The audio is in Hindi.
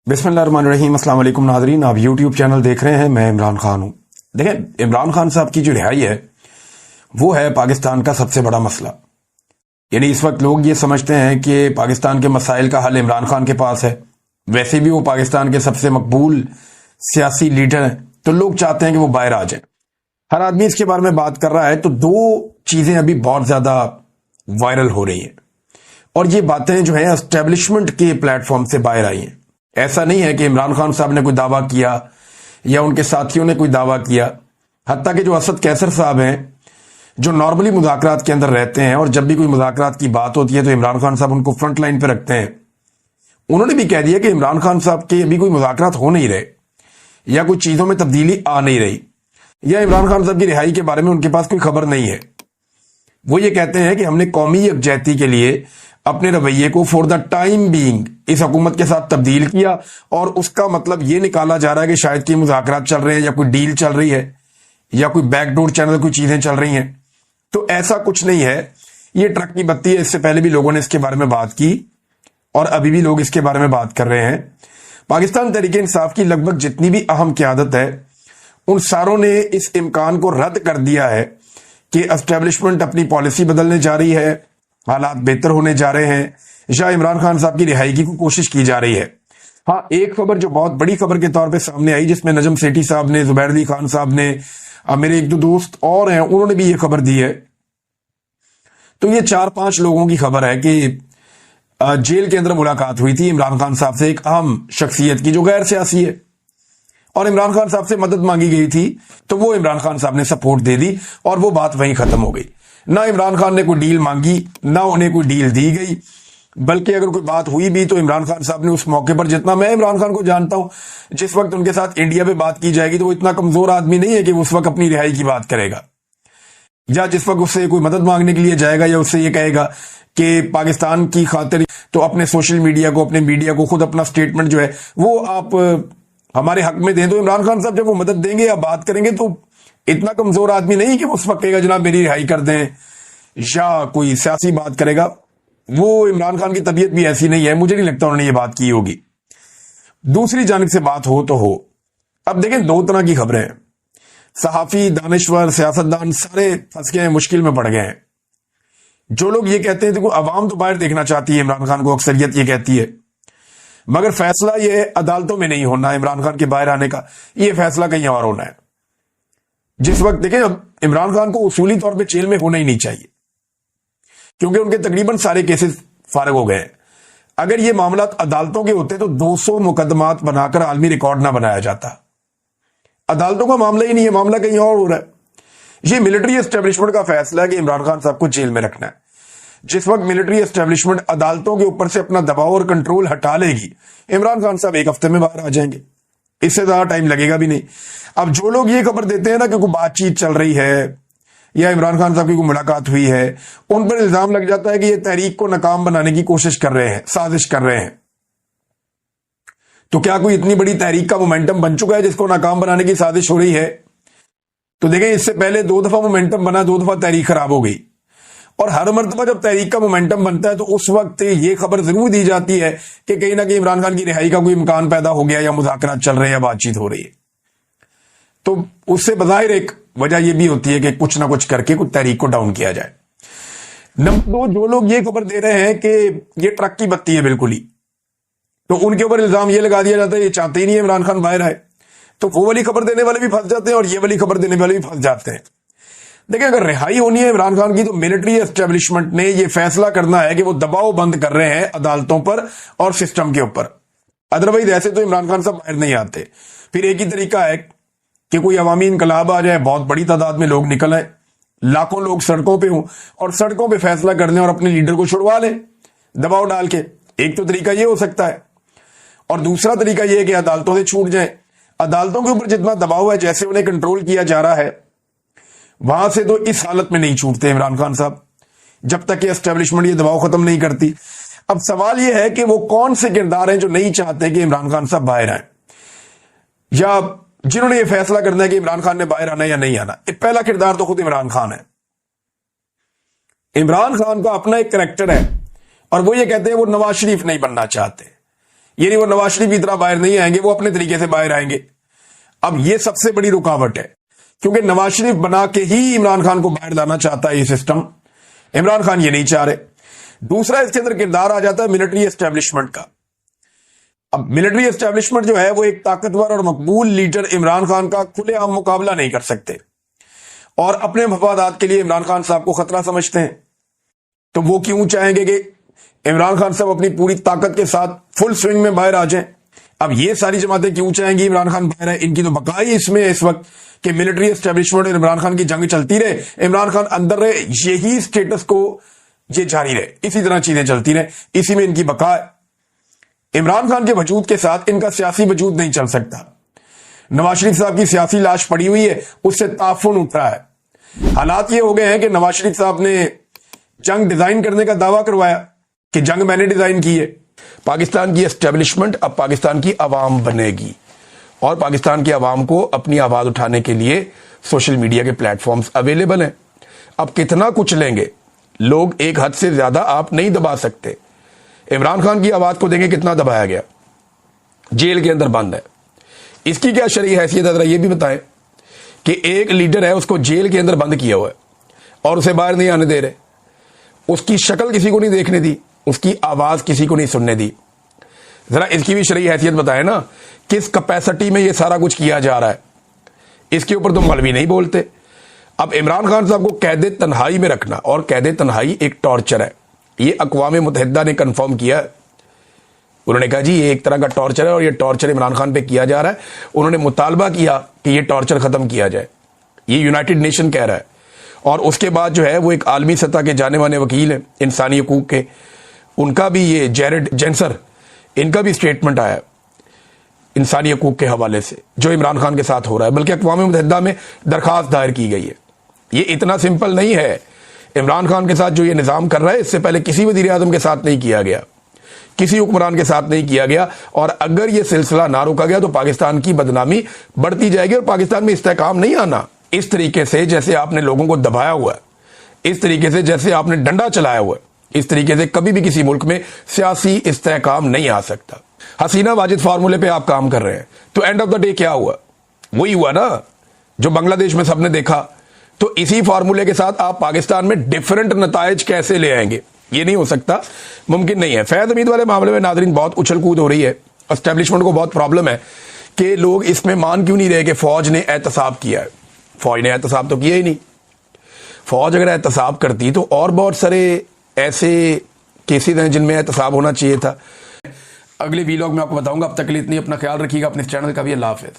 बिस्मिल्लाहिर्रहमानिर्रहीम। अस्सलाम वालेकुम नाज़रीन, आप यूट्यूब चैनल देख रहे हैं। मैं इमरान खान हूं। देखें, इमरान खान साहब की जो रिहाई है वो है पाकिस्तान का सबसे बड़ा मसला। यानी इस वक्त लोग ये समझते हैं कि पाकिस्तान के मसाइल का हल इमरान खान के पास है। वैसे भी वो पाकिस्तान के सबसे मकबूल सियासी लीडर हैं, तो लोग चाहते हैं कि वो बाहर आ जाए। हर आदमी इसके बारे में बात कर रहा है। तो दो चीजें अभी बहुत ज्यादा वायरल हो रही हैं, और ये बातें जो है एस्टेब्लिशमेंट के प्लेटफॉर्म से बाहर आई हैं। ऐसा नहीं है कि इमरान खान साहब ने कोई दावा किया या उनके साथियों ने कोई दावा किया। हत्ता कि जो असद कैसर साहब हैं, जो नॉर्मली मुज़ाकरात के अंदर रहते हैं, और जब भी कोई मुज़ाकरात की बात होती है तो इमरान खान साहब उनको फ्रंट लाइन पे रखते हैं, उन्होंने भी कह दिया कि इमरान खान साहब के अभी कोई मुज़ाकरात हो नहीं रहे, या कुछ चीजों में तब्दीली आ नहीं रही, या इमरान खान साहब की रिहाई के बारे में उनके पास कोई खबर नहीं है। वो ये कहते हैं कि हमने कौमी यकजहती के लिए अपने रवैये को फॉर द टाइम बीइंग इस हुकूमत के साथ तब्दील किया, और उसका मतलब ये निकाला जा रहा है कि शायद कि मुज़ाकरात चल रहे हैं, या कोई डील चल रही है, या कोई बैकडोर चैनल कोई चीजें चल रही हैं। तो ऐसा कुछ नहीं है। ये ट्रक की बत्ती है। इससे पहले भी लोगों ने इसके बारे में बात की, और अभी भी लोग इसके बारे में बात कर रहे हैं। पाकिस्तान तहरीके इंसाफ की लगभग जितनी भी अहम क़यादत है, उन सारों ने इस इम्कान को रद्द कर दिया है कि एस्टेब्लिशमेंट अपनी पॉलिसी बदलने जा रही है, हालात बेहतर होने जा रहे हैं, या इमरान खान साहब की रिहाई की कोशिश की जा रही है। हाँ, एक खबर जो बहुत बड़ी खबर के तौर पे सामने आई, जिसमें नजम सेठी साहब ने, जुबैर अली खान साहब ने, मेरे एक दो दोस्त और हैं, उन्होंने भी ये खबर दी है। तो ये 4-5 लोगों की खबर है कि जेल के अंदर मुलाकात हुई थी इमरान खान साहब से एक अहम शख्सियत की जो गैर सियासी है, और इमरान खान साहब से मदद मांगी गई थी। तो वो इमरान खान साहब ने सपोर्ट दे दी, और वो बात वहीं खत्म हो गई। ना इमरान खान ने कोई डील मांगी, ना उन्हें कोई डील दी गई। बल्कि अगर कोई बात हुई भी तो इमरान खान साहब ने उस मौके पर, जितना मैं इमरान खान को जानता हूं, जिस वक्त उनके साथ इंडिया पे बात की जाएगी तो वो इतना कमजोर आदमी नहीं है कि उस वक्त अपनी रिहाई की बात करेगा, या जिस वक्त उससे कोई मदद मांगने के लिए जाएगा या उससे ये कहेगा कि पाकिस्तान की खातिर तो अपने सोशल मीडिया को, अपने मीडिया को खुद अपना स्टेटमेंट जो है वो आप हमारे हक में दें। तो इमरान खान साहब जब वो मदद देंगे या बात करेंगे तो इतना कमजोर आदमी नहीं कि उस वक्त कहेगा जनाब मेरी रिहाई कर दें, या कोई सियासी बात करेगा। वो इमरान खान की तबीयत भी ऐसी नहीं है, मुझे नहीं लगता उन्होंने ये बात की होगी। दूसरी जानिब से बात हो तो हो। अब देखें, दो तरह की खबरें हैं। सहाफी, दानिश्वर, सियासतदान सारे फंस गए हैं, मुश्किल में पड़ गए हैं। जो लोग ये कहते हैं देखो अवाम तो बाहर देखना चाहती है इमरान खान को, अक्सरियत ये कहती है, मगर फैसला ये अदालतों में नहीं होना इमरान खान के बाहर आने का, ये फैसला कहीं और होना है। जिस वक्त देखें, अब इमरान खान को उसूली तौर पे जेल में होना ही नहीं चाहिए, क्योंकि उनके तकरीबन सारे केसेस फारिग हो गए हैं। अगर ये मामला अदालतों के होते तो 200 मुकदमात बनाकर आलमी रिकॉर्ड ना बनाया जाता। अदालतों का मामला ही नहीं है, मामला कहीं और हो रहा है। ये मिलिट्री एस्टेब्लिशमेंट का फैसला है कि इमरान खान साहब को जेल में रखना है। जिस वक्त मिलिट्री एस्टेब्लिशमेंट अदालतों के ऊपर से अपना दबाव और कंट्रोल हटा लेगी, इमरान खान साहब एक हफ्ते में बाहर आ जाएंगे, इससे ज्यादा टाइम लगेगा भी नहीं। अब जो लोग ये खबर देते हैं ना कि कोई बातचीत चल रही है या इमरान खान साहब की कोई मुलाकात हुई है, उन पर इल्जाम लग जाता है कि ये तहरीक को नाकाम बनाने की कोशिश कर रहे हैं, साजिश कर रहे हैं। तो क्या कोई इतनी बड़ी तहरीक का मोमेंटम बन चुका है जिसको नाकाम बनाने की साजिश हो रही है? तो देखें, इससे पहले 2 दफा मोमेंटम बना, 2 दफा तहरीक खराब हो गई। और हर मरतबा जब तहरीक का मोमेंटम बनता है तो उस वक्त ये खबर जरूर दी जाती है कि कहीं ना कहीं इमरान खान की रिहाई का कोई इम्कान पैदा हो गया, या मुज़ाकरात चल रहे हैं, या बातचीत हो रही है। तो उससे बज़ाहिर एक वजह यह भी होती है कि कुछ ना कुछ करके कुछ तहरीक को डाउन किया जाए। नंबर 2, जो लोग ये खबर दे रहे हैं कि ये ट्रक की बत्ती है बिल्कुल ही, तो उनके ऊपर इल्जाम ये लगा दिया जाता है ये चाहते ही नहीं है इमरान खान बाहर आए। तो वो वाली खबर देने वाले भी फंस जाते हैं, और ये वाली खबर देने वाले भी फंस जाते हैं। देखिए, अगर रिहाई होनी है इमरान खान की तो मिलिट्री एस्टेब्लिशमेंट ने यह फैसला करना है कि वो दबाव बंद कर रहे हैं अदालतों पर और सिस्टम के ऊपर। अदरवाइज ऐसे तो इमरान खान साहब बाहर नहीं आते। फिर एक ही तरीका है कि कोई अवामी इनकलाब आ जाए, बहुत बड़ी तादाद में लोग निकल आए, लाखों लोग सड़कों पे हों, और सड़कों पे फैसला कर लें और अपने लीडर को छुड़वा लें दबाव डाल के। एक तो तरीका यह हो सकता है, और दूसरा तरीका यह है कि अदालतों से छूट जाए। अदालतों के ऊपर जितना दबाव है, जैसे उन्हें कंट्रोल किया जा रहा है, वहां से तो इस हालत में नहीं छूटते इमरान खान साहब, जब तक कि एस्टेब्लिशमेंट ये दबाव खत्म नहीं करती। अब सवाल यह है कि वो कौन से किरदार हैं जो नहीं चाहते कि इमरान खान साहब बाहर आए, या जिन्होंने ये फैसला करना है कि इमरान खान ने बाहर आना या नहीं आना। पहला किरदार तो खुद इमरान खान है। इमरान खान का अपना एक करैक्टर है, और वो ये कहते हैं वो नवाज शरीफ नहीं बनना चाहते। यानी वो नवाज शरीफ की तरह बाहर नहीं आएंगे, वो अपने तरीके से बाहर आएंगे। अब ये सबसे बड़ी रुकावट है, क्योंकि नवाज शरीफ बना के ही इमरान खान को बाहर लाना चाहता है ये सिस्टम। इमरान खान ये नहीं चाह रहे। दूसरा इसके अंदर किरदार आ जाता है मिलिट्री एस्टेब्लिशमेंट का। अब मिलिट्री एस्टेब्लिशमेंट जो है वो एक ताकतवर और मकबूल लीडर इमरान खान का खुलेआम मुकाबला नहीं कर सकते और अपने मफादात के लिए इमरान खान साहब को खतरा समझते हैं। तो वो क्यों चाहेंगे कि इमरान खान साहब अपनी पूरी ताकत के साथ फुल स्विंग में बाहर आ जाएं? अब ये सारी जमातें क्यों चाहेंगी इमरान खान बाहर है? इनकी तो बकाई इसमें इस वक्त कि मिलिट्री एस्टेब्लिशमेंट और इमरान खान की जंग चलती रहे, इमरान खान अंदर रहे, यही स्टेटस को ये जारी रहे, इसी तरह चीजें चलती रहे, इसी में इनकी बका है। इमरान खान के वजूद के साथ इनका सियासी वजूद नहीं चल सकता। नवाज शरीफ साहब की सियासी लाश पड़ी हुई है, उससे ताफुन उठ रहा है। हालात ये हो गए हैं कि नवाज शरीफ साहब ने जंग डिजाइन करने का दावा करवाया कि जंग मैंने डिजाइन की है। पाकिस्तान की एस्टेब्लिशमेंट अब पाकिस्तान की आवाम बनेगी और पाकिस्तान की आवाम को अपनी आवाज उठाने के लिए सोशल मीडिया के प्लेटफॉर्म्स अवेलेबल हैं। अब कितना कुछ लेंगे लोग, एक हद से ज्यादा आप नहीं दबा सकते। इमरान खान की आवाज को देंगे कितना दबाया गया, जेल के अंदर बंद है। इसकी क्या शरई हैसियत है, जरा ये भी बताएं कि एक लीडर है उसको जेल के अंदर बंद किया हुआ है और उसे बाहर नहीं आने दे रहे, उसकी शक्ल किसी को नहीं देखने दी, उसकी आवाज किसी को नहीं सुनने दी। जरा इसकी भी शरई हैसियत बताएं ना, किस कैपेसिटी में ये सारा कुछ किया जा रहा है। इसके ऊपर तो मौलवी नहीं बोलते। अब इमरान खान साहब को कैद तन्हाई में रखना, और कैद तन्हाई एक टॉर्चर है, ये अक़वाम मुत्तहिदा ने कंफर्म किया है। उन्होंने कहा जी ये एक तरह का टॉर्चर है और ये टॉर्चर इमरान खान पे किया जा रहा है। उन्होंने मुतालबा किया कि ये टॉर्चर खत्म किया जाए, ये यूनाइटेड नेशन कह रहा है। और उसके बाद जो है वो एक आलमी सतह के जाने माने वकील हैं इंसानी हकूक के, उनका भी ये जेरेड जेंसर, इनका भी स्टेटमेंट आया इंसानी हकूक के हवाले से जो इमरान खान के साथ हो रहा है, बल्कि अक़वाम मुत्तहिदा में दरखास्त दायर की गई है। ये इतना सिंपल नहीं है। इमरान खान के साथ जो ये निज़ाम कर रहा है, इससे पहले किसी वज़ीर आज़म के साथ नहीं किया गया, किसी हुक्मरान के साथ नहीं किया गया। और अगर ये सिलसिला ना रोका गया तो पाकिस्तान की बदनामी बढ़ती जाएगी और पाकिस्तान में इस्तेहकाम नहीं आना। इस तरीके से जैसे आपने लोगों को दबाया हुआ है, इस तरीके से जैसे आपने डंडा चलाया हुआ है, इस तरीके से कभी भी किसी मुल्क में सियासी इस्तेहकाम नहीं आ सकता। हसीना वाजिद फार्मूले पे आप काम कर रहे हैं, तो एंड ऑफ द डे क्या हुआ? वही हुआ ना जो बांग्लादेश में सबने देखा। तो इसी फार्मूले के साथ आप पाकिस्तान में डिफरेंट नताइज कैसे ले आएंगे? ये नहीं हो सकता, मुमकिन नहीं है। फैज़ हमीद वाले मामले में नाज़रीन बहुत उछल कूद हो रही है, एस्टेब्लिशमेंट को बहुत प्रॉब्लम है कि लोग इसमें मान क्यों नहीं रहे कि फौज ने एहतसाब किया है। फौज ने एहतसाब तो किया ही नहीं। फौज अगर एहतसाब करती तो और बहुत सारे ऐसे केसेस हैं जिनमें एहतसाब होना चाहिए था। अगले वीलॉग में आपको बताऊंगा। अब तक के लिए इतनी, अपना ख्याल रखिएगा, अपने चैनल का भी। अल्लाह हाफ़िज़।